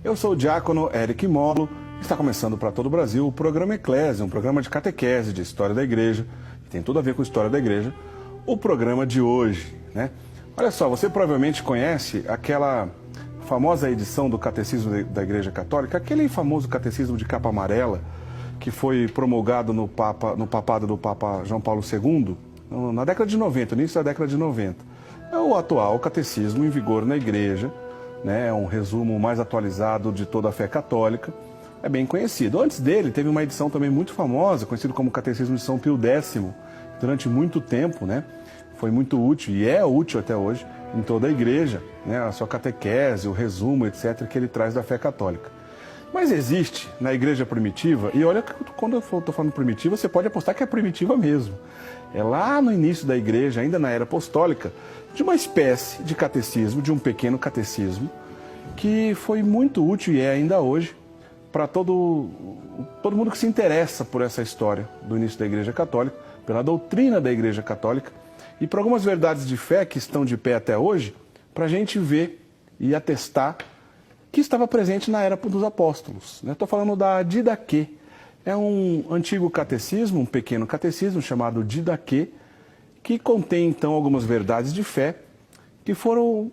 Eu sou o diácono Eric Molo. Está começando para todo o Brasil o programa Eclésia, um programa de catequese, de história da igreja, que tem tudo a ver com a história da igreja, o programa de hoje, né? Olha só, você provavelmente conhece aquela famosa edição do Catecismo da Igreja Católica, aquele famoso catecismo de capa amarela, que foi promulgado no papado do Papa João Paulo II, na década de 90, no início da década de 90. É o atual catecismo em vigor na igreja, né? É um resumo mais atualizado de toda a fé católica, é bem conhecido. Antes dele, teve uma edição também muito famosa, conhecido como Catecismo de São Pio X, durante muito tempo, né? Foi muito útil e é útil até hoje em toda a igreja, né? A sua catequese, o resumo, etc., que ele traz da fé católica. Mas existe na igreja primitiva, e olha, quando eu estou falando primitiva, você pode apostar que é primitiva mesmo. É lá no início da igreja, ainda na era apostólica, de uma espécie de catecismo, de um pequeno catecismo, que foi muito útil e é ainda hoje para todo mundo que se interessa por essa história do início da igreja católica, pela doutrina da igreja católica e por algumas verdades de fé que estão de pé até hoje, para a gente ver e atestar que estava presente na era dos apóstolos. Estou falando da Didaquê. É um antigo catecismo, um pequeno catecismo chamado Didaquê, que contém então algumas verdades de fé que foram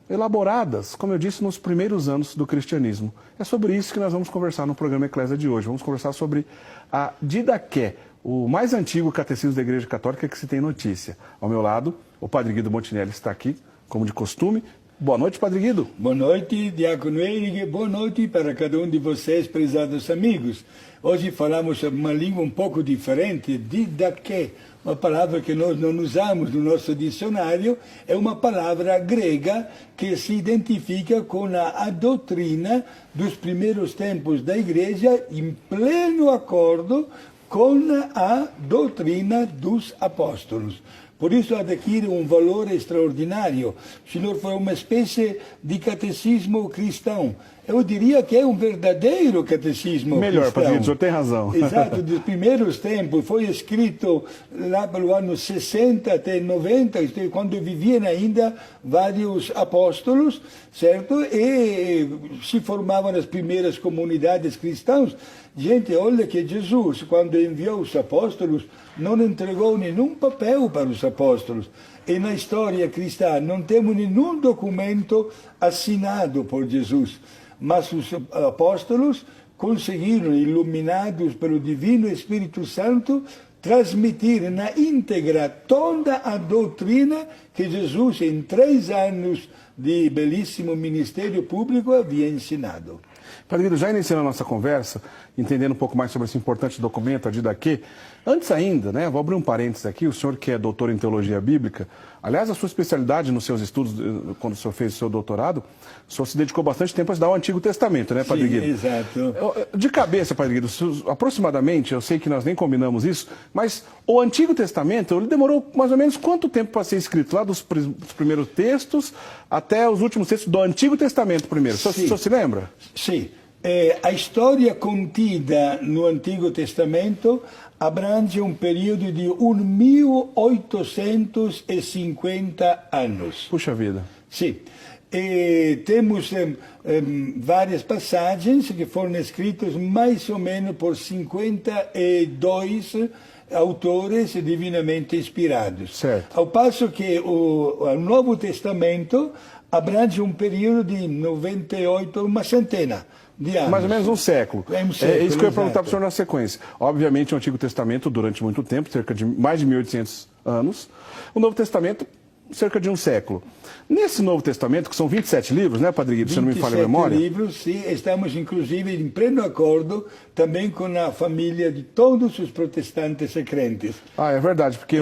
elaboradas, como eu disse, nos primeiros anos do cristianismo. É sobre isso que nós vamos conversar no programa Eclésia de hoje. Vamos conversar sobre a Didaquê, o mais antigo catecismo da Igreja Católica que se tem notícia. Ao meu lado, o Padre Guido Montinelli está aqui, como de costume. Boa noite, Padre Guido. Boa noite, Diácono Eric. Boa noite para cada um de vocês, prezados amigos. Hoje falamos uma língua um pouco diferente, Didaquê, uma palavra que nós não usamos no nosso dicionário, é uma palavra grega que se identifica com a doutrina dos primeiros tempos da Igreja, em pleno acordo com a doutrina dos apóstolos. Por isso adquire um valor extraordinário. O Senhor foi uma espécie de catecismo cristão. Eu diria que é um verdadeiro catecismo Melhor, cristão. Padre, o senhor tem razão. Exato, dos primeiros tempos. Foi escrito lá pelo ano 60 até 90, quando viviam ainda vários apóstolos, certo? E se formavam as primeiras comunidades cristãs. Gente, olha que Jesus, quando enviou os apóstolos, não entregou nenhum papel para os apóstolos. E na história cristã não temos nenhum documento assinado por Jesus. Mas os apóstolos conseguiram, iluminados pelo Divino Espírito Santo, transmitir na íntegra toda a doutrina que Jesus, em 3 anos de belíssimo ministério público, havia ensinado. Padre Guido, já iniciando a nossa conversa, entendendo um pouco mais sobre esse importante documento, a Didaquê, antes ainda, né, vou abrir um parênteses aqui, o senhor que é doutor em teologia bíblica, aliás, a sua especialidade nos seus estudos, quando o senhor fez o seu doutorado, o senhor se dedicou bastante tempo a estudar o Antigo Testamento, né, Padre Guido? Exato. De cabeça, Padre Guido, aproximadamente, eu sei que nós nem combinamos isso, mas o Antigo Testamento, ele demorou mais ou menos quanto tempo para ser escrito? Lá dos primeiros textos até os últimos textos do Antigo Testamento primeiro. O senhor se lembra? Sim. A história contida no Antigo Testamento abrange um período de 1850 anos. Puxa vida. Sim. Temos várias passagens que foram escritas mais ou menos por 52 autores divinamente inspirados. Certo. Ao passo que o Novo Testamento abrange um período de 98, uma centena de anos. Mais ou menos um século. É um século, isso que eu ia perguntar exato. para o senhor na sequência. Obviamente, o Antigo Testamento, durante muito tempo, cerca de mais de 1800 anos. O Novo Testamento, cerca de um século. Nesse Novo Testamento, que são 27 livros, né, Padre Guido, se eu não me falha a memória? 27 livros, sim. Estamos, inclusive, em pleno acordo também com a família de todos os protestantes e crentes. Ah, é verdade, porque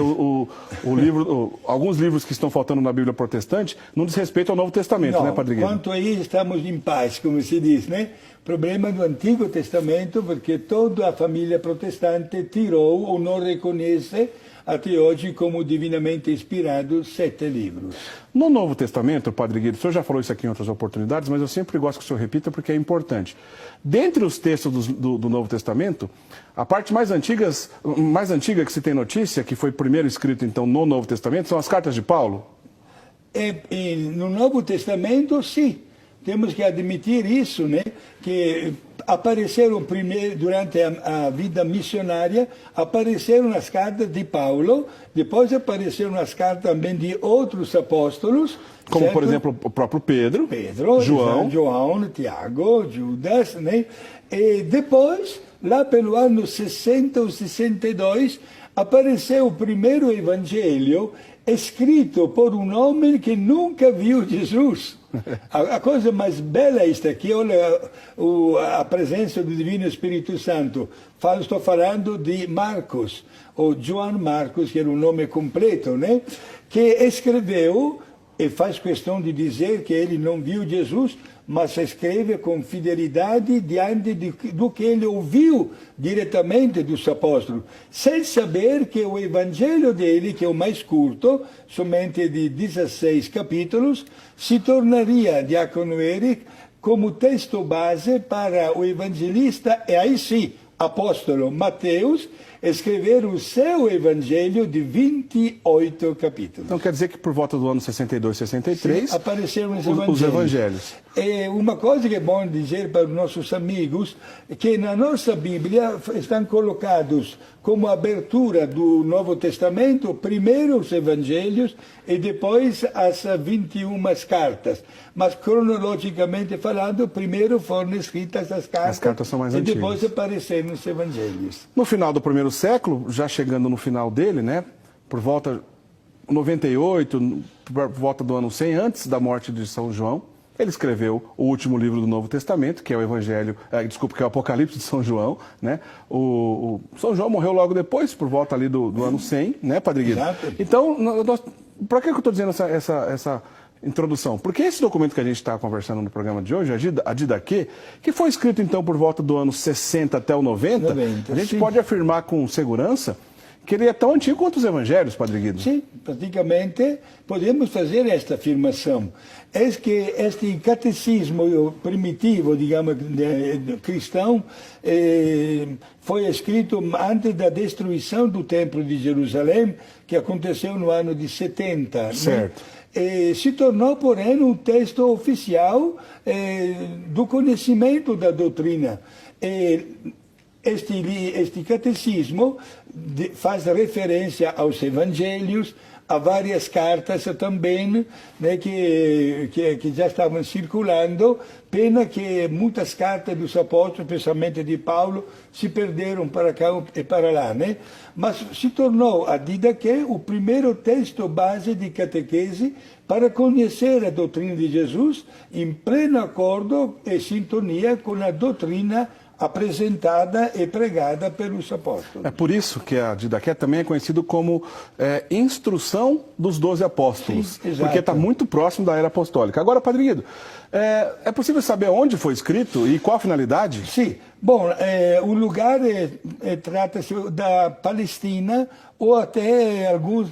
alguns livros que estão faltando na Bíblia protestante não diz respeito ao Novo Testamento, Não, né, Padre Guido? quanto aí estamos em paz, como se diz, né? Problema do Antigo Testamento, porque toda a família protestante tirou ou não reconhece até hoje como divinamente inspirados 7 livros. No Novo Testamento, Padre Guido, o senhor já falou isso aqui em outras oportunidades, mas eu sempre gosto que o senhor repita porque é importante. Dentre os textos do Novo Testamento, a parte mais antiga que se tem notícia, que foi primeiro escrito então no Novo Testamento, são as cartas de Paulo? No Novo Testamento, sim. temos que admitir isso, né? Que apareceram primeiro, durante a vida missionária, apareceram as cartas de Paulo, depois apareceram as cartas também de outros apóstolos. Como, certo? por exemplo, o próprio Pedro, João, Tiago, Judas, né? E depois, lá pelo ano 60 ou 62, apareceu o primeiro evangelho escrito por um homem que nunca viu Jesus. A coisa mais bela é esta aqui, olha a presença do Divino Espírito Santo. Estou falando de Marcos, ou João Marcos, que era o nome completo, né? Que escreveu, e faz questão de dizer que ele não viu Jesus, mas escreve com fidelidade diante do que ele ouviu diretamente dos apóstolos, sem saber que o evangelho dele, que é o mais curto, somente de 16 capítulos, se tornaria, diácono Eric, como texto base para o evangelista, e aí sim, apóstolo Mateus, escrever o seu evangelho de 28 capítulos. Então quer dizer que por volta do ano 62, 63, sim, apareceram os evangelhos. E uma coisa que é bom dizer para os nossos amigos é que na nossa Bíblia estão colocados como abertura do Novo Testamento, primeiro os evangelhos e depois as 21 cartas. Mas cronologicamente falando, primeiro foram escritas as cartas. As cartas são mais e antigas. Depois apareceram os evangelhos. No final do primeiro século, já chegando no final dele, né, por volta 98, por volta do ano 100, antes da morte de São João, ele escreveu o último livro do Novo Testamento, que é o Evangelho, que é o Apocalipse de São João, né? O São João morreu logo depois, por volta ali do ano 100, né, Padre Guido? Exato. Então, para que eu estou dizendo essa introdução? Porque esse documento que a gente está conversando no programa de hoje, a Didaquê, que foi escrito então por volta do ano 60 até o 90, a gente sim. pode afirmar com segurança que ele é tão antigo quanto os evangelhos, Padre Guido. Sim, praticamente podemos fazer esta afirmação. É que este catecismo primitivo, digamos, cristão, foi escrito antes da destruição do Templo de Jerusalém, que aconteceu no ano de 70. Certo. Né? Se tornou, porém, um texto oficial do conhecimento da doutrina. Este catecismo faz referência aos evangelhos, a várias cartas também, né, que já estavam circulando, pena que muitas cartas dos apóstolos, especialmente de Paulo, se perderam para cá e para lá, né? Mas se tornou a Didaquê o primeiro texto base de catequese para conhecer a doutrina de Jesus em pleno acordo e sintonia com a doutrina apresentada e pregada pelos apóstolos. É por isso que a Didaquê também é conhecido como Instrução dos 12 Apóstolos, Sim, porque está muito próximo da era apostólica. Agora, Padre Guido, é possível saber onde foi escrito e qual a finalidade? Sim. Bom, o lugar trata-se da Palestina, ou até alguns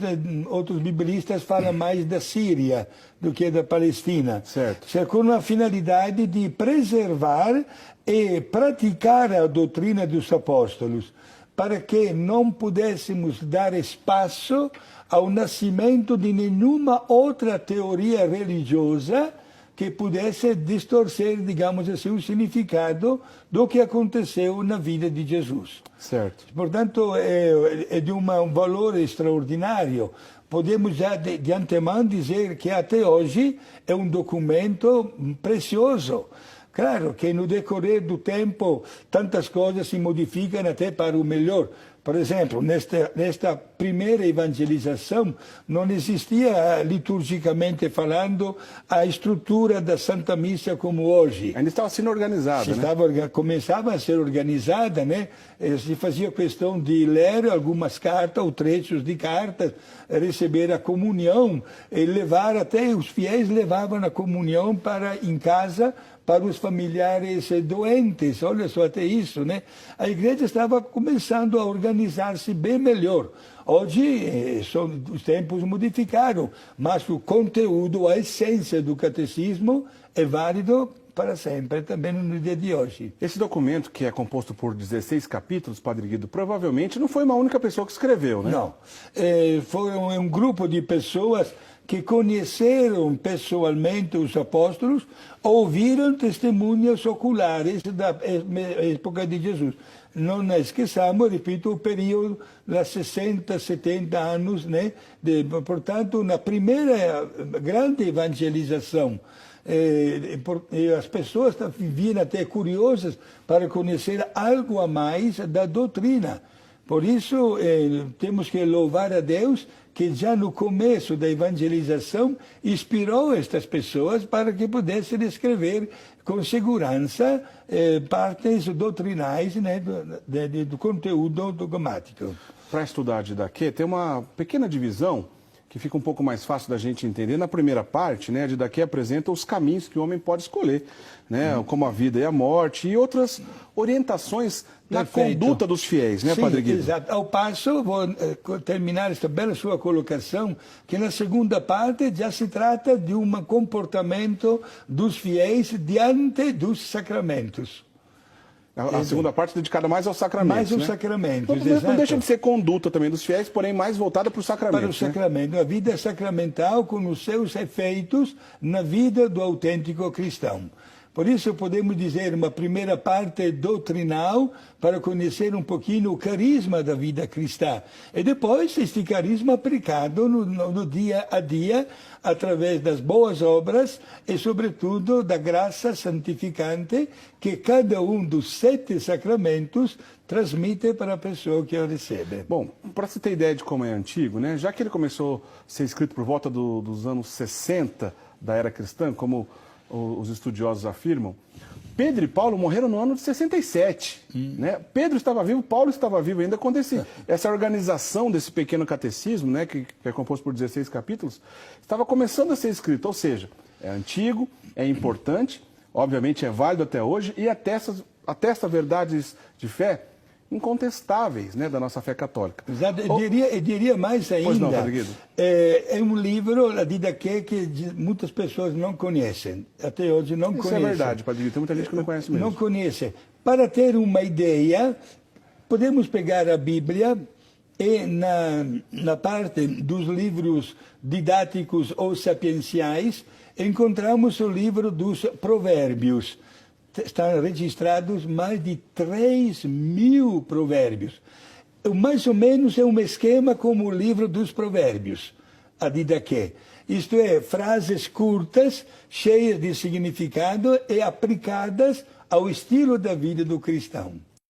outros biblistas falam mais da Síria do que da Palestina. Certo. Com a finalidade de preservar e praticar a doutrina dos apóstolos, para que não pudéssemos dar espaço ao nascimento de nenhuma outra teoria religiosa que pudesse distorcer, digamos assim, o significado do que aconteceu na vida de Jesus. Certo. Portanto, é de um valor extraordinário. Podemos já de antemão dizer que até hoje é um documento precioso. Claro que no decorrer do tempo tantas coisas se modificam até para o melhor. Por exemplo, nesta primeira evangelização não existia, liturgicamente falando, a estrutura da Santa Missa como hoje. Ainda estava sendo organizada, né? Começava a ser organizada, né? Se fazia questão de ler algumas cartas ou trechos de cartas, receber a comunhão e levar, até os fiéis levavam a comunhão em casa, para os familiares doentes. Olha só, até isso, né? A igreja estava começando a organizar-se bem melhor. Hoje, os tempos modificaram, mas o conteúdo, a essência do catecismo é válido para sempre, também no dia de hoje. Esse documento, que é composto por 16 capítulos, Padre Guido, provavelmente não foi uma única pessoa que escreveu, né? Não. Foi um grupo de pessoas que conheceram pessoalmente os apóstolos, ouviram testemunhas oculares da época de Jesus. Não esqueçamos, repito, o período de 60, 70 anos, né? Portanto, na primeira grande evangelização, as pessoas viviam até curiosas para conhecer algo a mais da doutrina. Por isso, temos que louvar a Deus que já no começo da evangelização inspirou estas pessoas para que pudessem escrever com segurança partes doutrinais, né, do conteúdo dogmático. Para estudar Didaquê, tem uma pequena divisão que fica um pouco mais fácil da gente entender. Na primeira parte, né, a Didaquê apresenta os caminhos que o homem pode escolher, né, como a vida e a morte e outras orientações na conduta dos fiéis, né, Sim, Padre Guido? Exato. Ao passo, vou terminar esta bela sua colocação, que na segunda parte já se trata de um comportamento dos fiéis diante dos sacramentos. A segunda parte dedicada mais aos sacramentos. Mais aos né? sacramentos, Não deixa de ser conduta também dos fiéis, porém mais voltada para os sacramentos. Para o sacramento, a vida sacramental com os seus efeitos na vida do autêntico cristão. Por isso podemos dizer uma primeira parte doutrinal para conhecer um pouquinho o carisma da vida cristã. E depois este carisma aplicado no dia a dia, através das boas obras e sobretudo da graça santificante que cada um dos 7 sacramentos transmite para a pessoa que o recebe. Bom, para você ter ideia de como é antigo, né? Já que ele começou a ser escrito por volta dos anos 60 da era cristã, como os estudiosos afirmam, Pedro e Paulo morreram no ano de 67. Né? Pedro estava vivo, Paulo estava vivo ainda quando essa organização desse pequeno catecismo, né, que é composto por 16 capítulos, estava começando a ser escrito. Ou seja, é antigo, é importante, obviamente é válido até hoje e atesta verdades de fé incontestáveis, né, da nossa fé católica. Exato. Eu diria mais ainda. Pois não, Padre Guido? É um livro, a Didaquê, que muitas pessoas não conhecem. Até hoje não conhecem. Isso é verdade, Padre Guido. Tem muita gente que não conhece mesmo. Não conhece. Para ter uma ideia, podemos pegar a Bíblia e na parte dos livros didáticos ou sapienciais, encontramos o livro dos Provérbios. Estão registrados mais de 3.000 provérbios. Mais ou menos é um esquema como o livro dos provérbios, a Didaquê. Isto é, frases curtas, cheias de significado e aplicadas ao estilo da vida do cristão.